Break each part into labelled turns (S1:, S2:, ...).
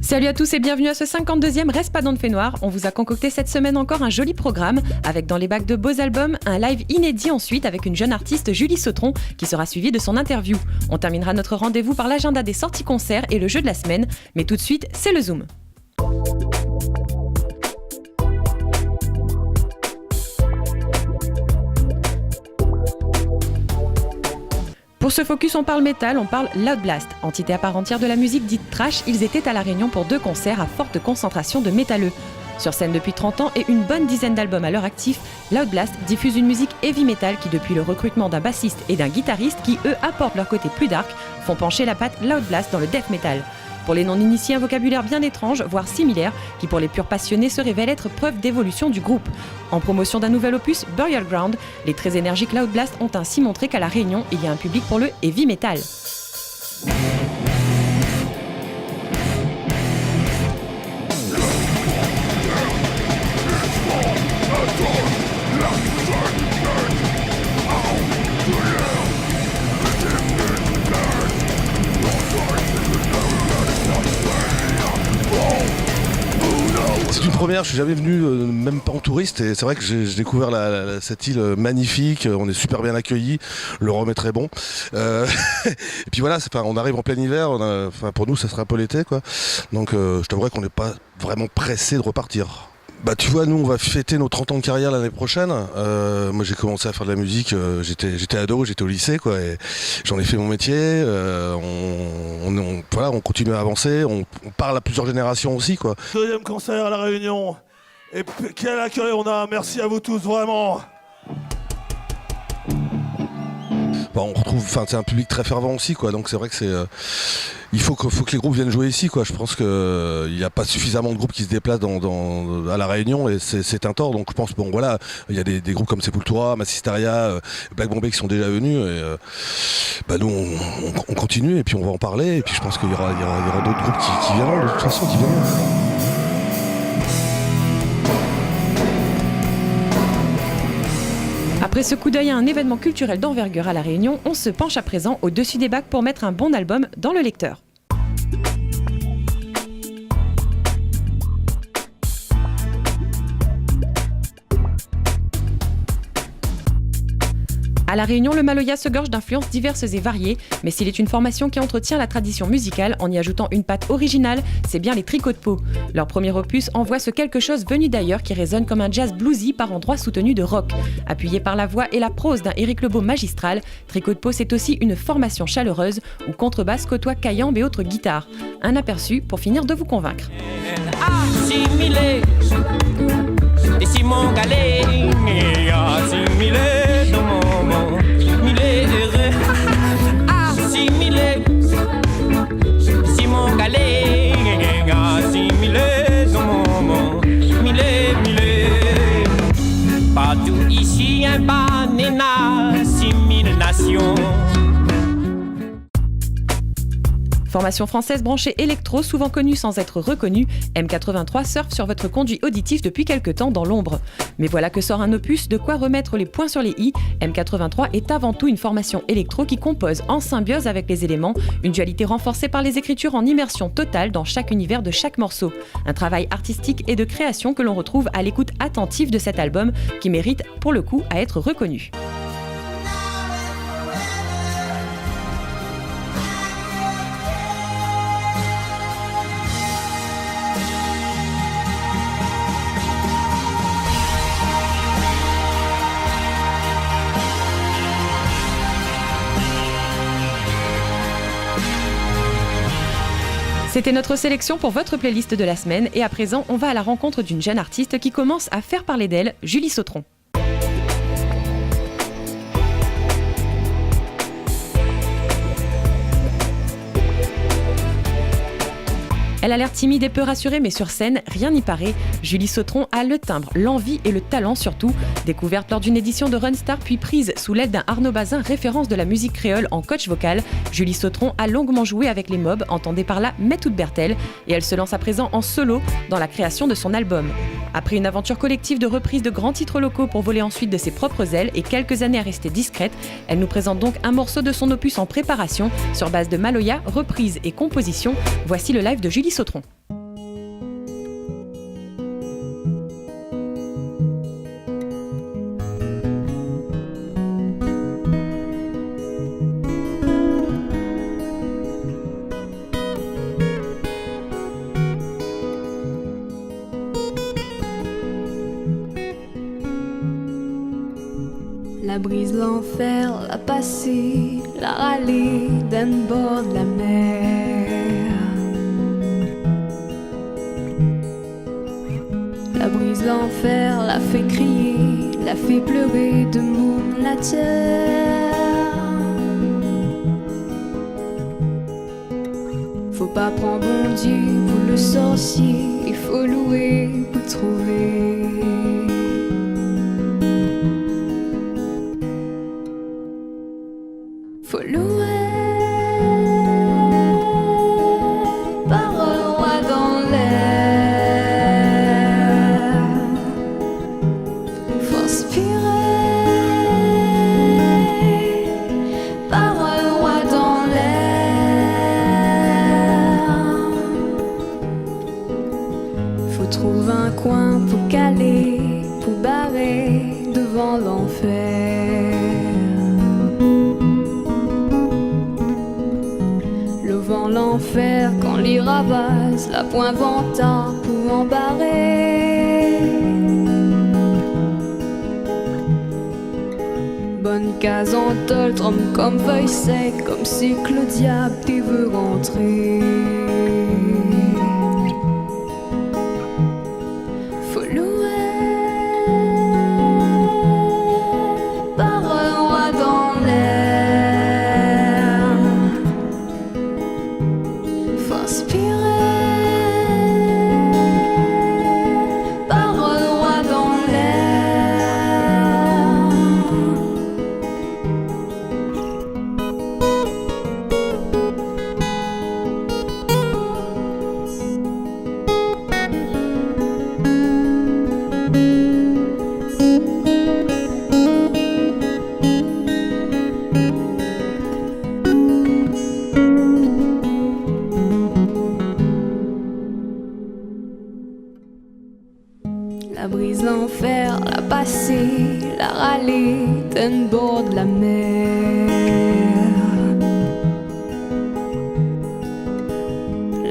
S1: Salut à tous et bienvenue à ce 52e Reste pas dans le fait noir. On vous a concocté cette semaine encore un joli programme avec dans les bacs de beaux albums, un live inédit ensuite avec une jeune artiste Julie Sautron qui sera suivie de son interview. On terminera notre rendez-vous par l'agenda des sorties concerts et le jeu de la semaine, mais tout de suite, c'est le Zoom. Pour ce focus, on parle métal, on parle Loud Blast. Entité à part entière de la musique dite trash, ils étaient à La Réunion pour 2 concerts à forte concentration de métalleux. Sur scène depuis 30 ans et une bonne dizaine d'albums à leur actif, Loud Blast diffuse une musique heavy metal qui, depuis le recrutement d'un bassiste et d'un guitariste qui, eux, apportent leur côté plus dark, font pencher la patte Loud Blast dans le death metal. Pour les non-initiés, un vocabulaire bien étrange, voire similaire, qui pour les purs passionnés se révèle être preuve d'évolution du groupe. En promotion d'un nouvel opus, Burial Ground, les très énergiques Loud Blast ont ainsi montré qu'à La Réunion, il y a un public pour le heavy metal.
S2: C'est une première, je suis jamais venu, même pas en touriste, et c'est vrai que j'ai découvert cette île magnifique, on est super bien accueillis, le rhum est très bon. Et puis voilà, on arrive en plein hiver, pour nous ça sera un peu l'été, quoi. Donc je t'avouerais qu'on n'est pas vraiment pressé de repartir. Bah tu vois, nous on va fêter nos 30 ans de carrière l'année prochaine. Moi j'ai commencé à faire de la musique, j'étais ado, j'étais au lycée, quoi, et j'en ai fait mon métier. On continue à avancer, on parle à plusieurs générations aussi, quoi.
S3: 2e concert à La Réunion, et quel accueil on a, merci à vous tous, vraiment.
S2: On retrouve, c'est un public très fervent aussi, quoi. Donc c'est vrai que il faut que les groupes viennent jouer ici, quoi. Je pense qu'il n'y a pas suffisamment de groupes qui se déplacent à La Réunion, et c'est un tort. Donc je pense, il y a des groupes comme Sepultura, Massisteria, Black Bombay qui sont déjà venus, et nous on continue, et puis on va en parler, et puis je pense qu'il y aura d'autres groupes qui viendront, de toute façon, qui viendront.
S1: Après ce coup d'œil à un événement culturel d'envergure à La Réunion, on se penche à présent au-dessus des bacs pour mettre un bon album dans le lecteur. À La Réunion, le Maloya se gorge d'influences diverses et variées, mais s'il est une formation qui entretient la tradition musicale en y ajoutant une patte originale, c'est bien les Tricots de Pau. Leur premier opus envoie ce quelque chose venu d'ailleurs qui résonne comme un jazz bluesy par endroits soutenu de rock. Appuyé par la voix et la prose d'un Éric Lebeau magistral, Tricots de Pau c'est aussi une formation chaleureuse où contrebasse côtoie cayambe et autres guitares. Un aperçu pour finir de vous convaincre.
S4: Assimilé, et Simon Gallet, assimilé. Assimilé, Simon Gallet, assimilé, partout ici un banana, 6000 nations.
S1: Formation française branchée électro, souvent connue sans être reconnue, M83 surfe sur votre conduit auditif depuis quelque temps dans l'ombre. Mais voilà que sort un opus, de quoi remettre les points sur les i. M83 est avant tout une formation électro qui compose en symbiose avec les éléments, une dualité renforcée par les écritures en immersion totale dans chaque univers de chaque morceau. Un travail artistique et de création que l'on retrouve à l'écoute attentive de cet album, qui mérite pour le coup à être reconnu. C'était notre sélection pour votre playlist de la semaine et à présent, on va à la rencontre d'une jeune artiste qui commence à faire parler d'elle, Julie Sautron. Elle a l'air timide et peu rassurée, mais sur scène, rien n'y paraît. Julie Sautron a le timbre, l'envie et le talent surtout. Découverte lors d'une édition de Runstar, puis prise sous l'aile d'un Arnaud Bazin, référence de la musique créole en coach vocal, Julie Sautron a longuement joué avec les mobs, entendez par là Method Bertel, et elle se lance à présent en solo dans la création de son album. Après une aventure collective de reprise de grands titres locaux pour voler ensuite de ses propres ailes et quelques années à rester discrète, elle nous présente donc un morceau de son opus en préparation sur base de Maloya, reprise et composition. Voici le live de Julie Sautron.
S5: La brise, l'enfer, la passée, la râlée d'un bord de la mer. La brise, l'enfer, la fait crier, la fait pleurer de monde la terre. Faut pas prendre bon Dieu pour le sorcier, il faut louer pour trouver. Faut louer, parole roi dans l'air. Faut inspirer, parole roi dans l'air. Faut trouver un coin pour caler, pour barrer devant l'enfer. L'enfer quand les ravasse, la poing ventard pour embarrer. Bonne case en toltrum comme feuille sec, comme c'est que le diable qui veut rentrer. Faut louer, parole roi dans l'air. Faut inspirer, parole roi dans l'air. La brise, l'enfer, la passée, la râlée d'un bord de la mer.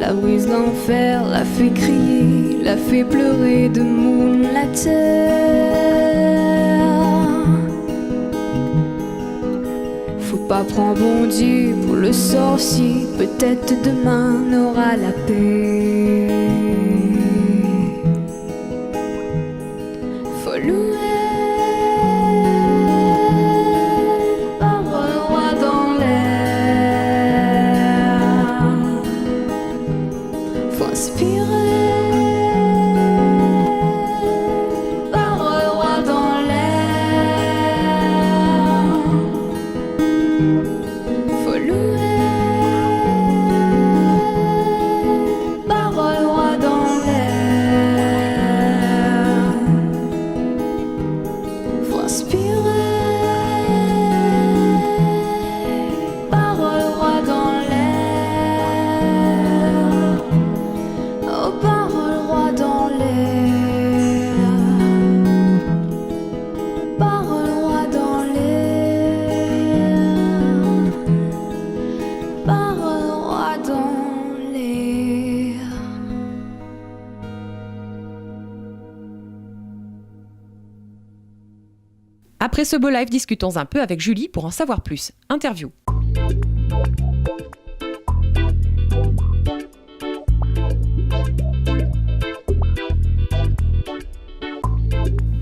S5: La brise, l'enfer, la fait crier, la fait pleurer de monde la terre. Faut pas prendre bon Dieu pour le sorcier, peut-être demain on aura la paix. Faut louer, parole roi dans l'air. Faut inspirer, parole roi dans l'air. Faut louer, parole roi dans l'air. Faut inspirer, parole roi dans l'air. Oh, parole roi dans l'air. Parole roi dans l'air. Parole roi dans l'air.
S1: Après ce beau live, discutons un peu avec Julie pour en savoir plus. Interview.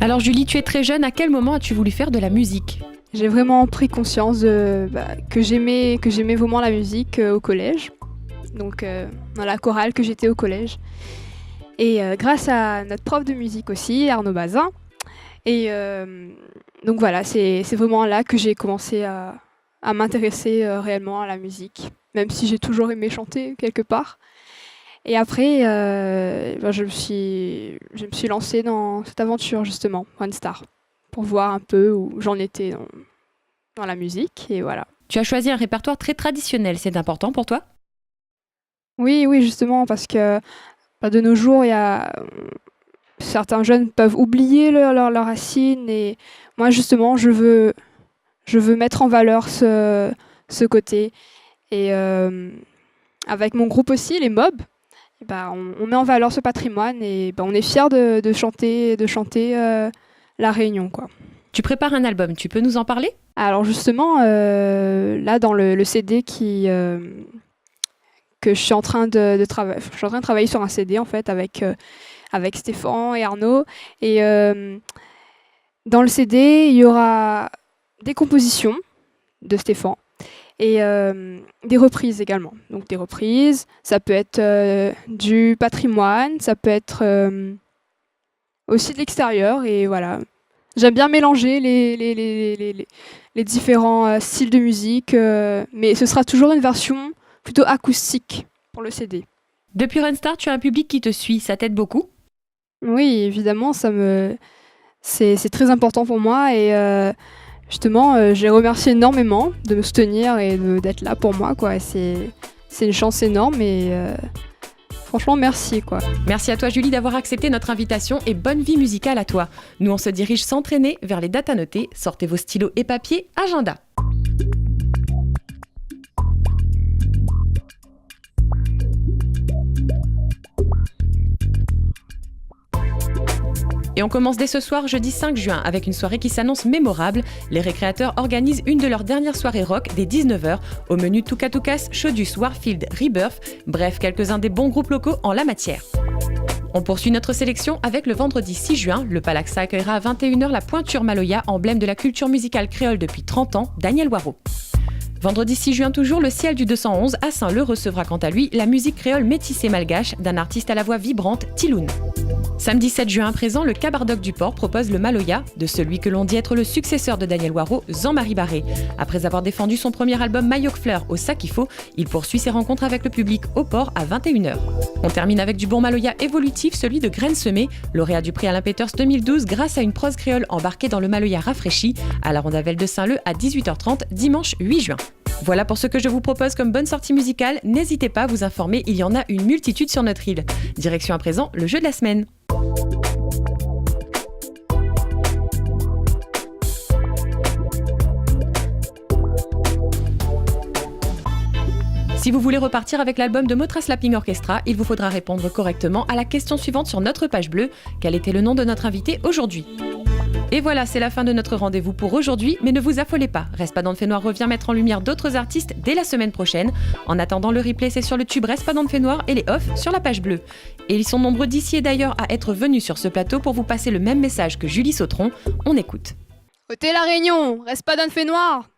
S1: Alors Julie, tu es très jeune, à quel moment as-tu voulu faire de la musique ?
S6: J'ai vraiment pris conscience que j'aimais vraiment la musique au collège, donc dans la chorale que j'étais au collège. Et grâce à notre prof de musique aussi, Arnaud Bazin. Et donc voilà, c'est vraiment là que j'ai commencé à m'intéresser réellement à la musique, même si j'ai toujours aimé chanter quelque part. Et après, je me suis lancée dans cette aventure justement, One Star, pour voir un peu où j'en étais dans la musique, et voilà.
S1: Tu as choisi un répertoire très traditionnel, c'est important pour toi ?
S6: Oui, justement, parce que de nos jours, certains jeunes peuvent oublier leurs racines, et moi justement, je veux mettre en valeur ce côté. Et avec mon groupe aussi, les Mobs, on met en valeur ce patrimoine, et on est fiers de chanter La Réunion, quoi.
S1: Tu prépares un album, tu peux nous en parler ?
S6: Alors justement, là dans le CD que je suis en train de travailler, je suis en train de travailler sur un CD en fait avec Stéphane et Arnaud. Et dans le CD, il y aura des compositions de Stéphane et des reprises également. Donc des reprises, ça peut être du patrimoine, ça peut être aussi de l'extérieur et voilà. J'aime bien mélanger les différents styles de musique, mais ce sera toujours une version plutôt acoustique pour le CD.
S1: Depuis Runstar, tu as un public qui te suit, ça t'aide beaucoup ?
S6: Oui, évidemment, c'est très important pour moi et justement, je les remercie énormément de me soutenir et d'être là pour moi, quoi. C'est une chance énorme et franchement, merci, quoi.
S1: Merci à toi Julie d'avoir accepté notre invitation et bonne vie musicale à toi. Nous, on se dirige sans traîner vers les dates à noter. Sortez vos stylos et papiers, agenda. Et on commence dès ce soir, jeudi 5 juin, avec une soirée qui s'annonce mémorable. Les récréateurs organisent une de leurs dernières soirées rock dès 19h, au menu Tukatukas, Shodus, Warfield, Rebirth, bref, quelques-uns des bons groupes locaux en la matière. On poursuit notre sélection avec le vendredi 6 juin, le Palaxa accueillera à 21h la Pointure Maloya, emblème de la culture musicale créole depuis 30 ans, Daniel Waro. Vendredi 6 juin toujours, le Ciel du 211 à Saint-Leu recevra quant à lui la musique créole métissée malgache d'un artiste à la voix vibrante, Tiloun. Samedi 7 juin à présent, le Cabardoc du Port propose le Maloya de celui que l'on dit être le successeur de Daniel Waro, Jean-Marie Barré. Après avoir défendu son premier album Mayok Fleur au Sakifo, il poursuit ses rencontres avec le public au Port à 21h. On termine avec du bon Maloya évolutif, celui de Graines Semées, lauréat du prix Alain Peters 2012 grâce à une prose créole embarquée dans le Maloya rafraîchi à la Rondavelle de Saint-Leu à 18h30 dimanche 8 juin. Voilà pour ce que je vous propose comme bonne sortie musicale. N'hésitez pas à vous informer, il y en a une multitude sur notre île. Direction à présent, le jeu de la semaine. Si vous voulez repartir avec l'album de Motra Slapping Orchestra, il vous faudra répondre correctement à la question suivante sur notre page bleue. Quel était le nom de notre invité aujourd'hui ? Et voilà, c'est la fin de notre rendez-vous pour aujourd'hui, mais ne vous affolez pas. Respadon de Fait Noir revient mettre en lumière d'autres artistes dès la semaine prochaine. En attendant, le replay, c'est sur le tube Respadon de Fait Noir et les off sur la page bleue. Et ils sont nombreux d'ici et d'ailleurs à être venus sur ce plateau pour vous passer le même message que Julie Sautron. On écoute.
S6: Ôtez la Réunion, Respadon de Fait Noir.